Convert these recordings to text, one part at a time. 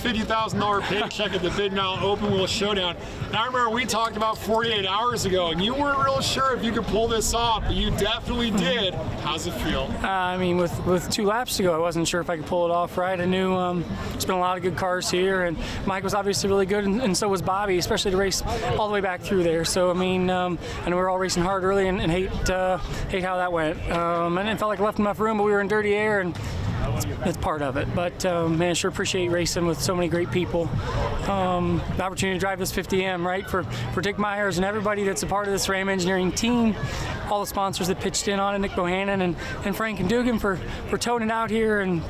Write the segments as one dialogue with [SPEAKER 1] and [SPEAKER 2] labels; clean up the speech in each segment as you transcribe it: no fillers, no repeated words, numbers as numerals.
[SPEAKER 1] $50,000 paycheck at the BITNILE Open Wheel Showdown. And I remember we talked about 48 hours ago, and you weren't real sure if you could pull this off, but you definitely did. How's it feel?
[SPEAKER 2] I mean, with 2 laps to go, I wasn't sure if I could pull it off right. I knew there's been a lot of good cars here, and Mike was obviously really good, and so was Bobby, especially to race all the way back through there. So, I mean, I know we were all racing hard early and hate how that went. And it felt like I left enough room, but we were in dirty air, and it's part of it. But man, I sure appreciate racing with so many great people. The opportunity to drive this 50M, right, for Dick Myers and everybody that's a part of this Ram Engineering team, all the sponsors that pitched in on it, Nick Bohannon and Frank and Dugan for toting it out here, and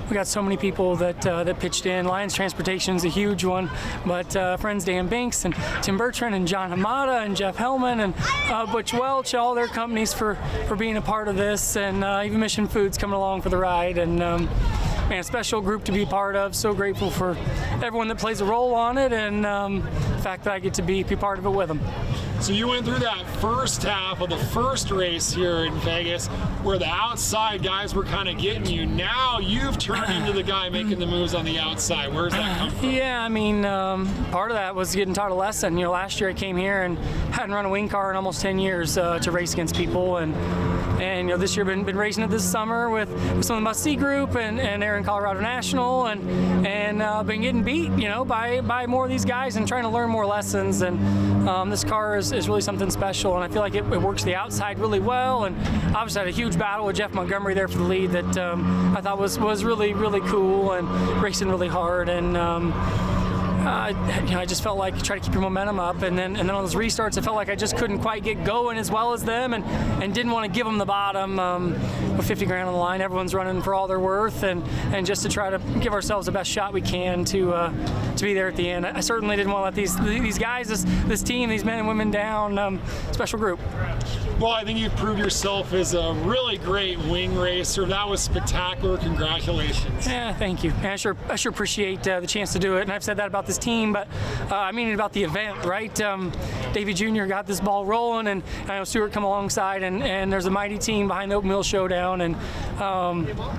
[SPEAKER 2] we got so many people that pitched in. Lions Transportation is a huge one, but friends Dan Binks and Tim Bertrand and John Hamada and Jeff Hellman and Butch Welch, all their companies for being a part of this, and even Mission Foods coming along for the ride. And man, a special group to be part of. So grateful for everyone that plays a role on it, and the fact that I get to be part of it with them.
[SPEAKER 1] So you went through that first half of the first race here in Vegas where the outside guys were kind of getting you. Now you've turned into the guy making the moves on the outside. Where's that come from?
[SPEAKER 2] Yeah, I mean, part of that was getting taught a lesson. You know, last year I came here and hadn't run a wing car in almost 10 years to race against people, and you know, this year been racing it this summer with some of the Must-See group and Aaron Colorado National, and been getting beat, you know, by more of these guys and trying to learn more lessons. And this car is really something special, and I feel like it works the outside really well. And obviously had a huge battle with Jeff Montgomery there for the lead that I thought was really, really cool, and racing really hard. And you know, I just felt like try to keep your momentum up, and then on those restarts I felt like I just couldn't quite get going as well as them, and didn't want to give them the bottom with 50 grand on the line. Everyone's running for all they're worth, and just to try to give ourselves the best shot we can to be there at the end. I certainly didn't want to let these guys, this team, these men and women down. Special group.
[SPEAKER 1] Well, I think you've proved yourself as a really great wing racer. That was spectacular. Congratulations.
[SPEAKER 2] Yeah, thank you. I sure appreciate the chance to do it, and I've said that about this team, but I mean it about the event, right? Davey Jr. got this ball rolling, and I know Stewart come alongside, and there's a mighty team behind the Open Wheel Showdown, and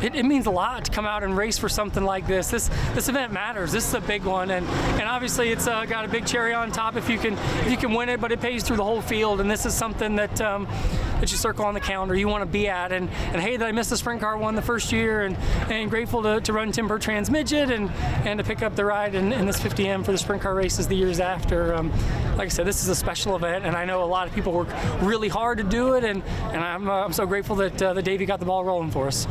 [SPEAKER 2] it means a lot to come out and race for something like this. This event matters. This is a big one, and obviously it's got a big cherry on top if you can win it, but it pays through the whole field, and this is something that you circle on the calendar you want to be at. And hey, that I missed the sprint car one the first year, and grateful to run Tim Bertrand's midget and to pick up the ride in this 50M for the sprint car races the years after. Like I said, this is a special event, and I know a lot of people work really hard to do it, and I'm so grateful that Davey got the ball rolling for us.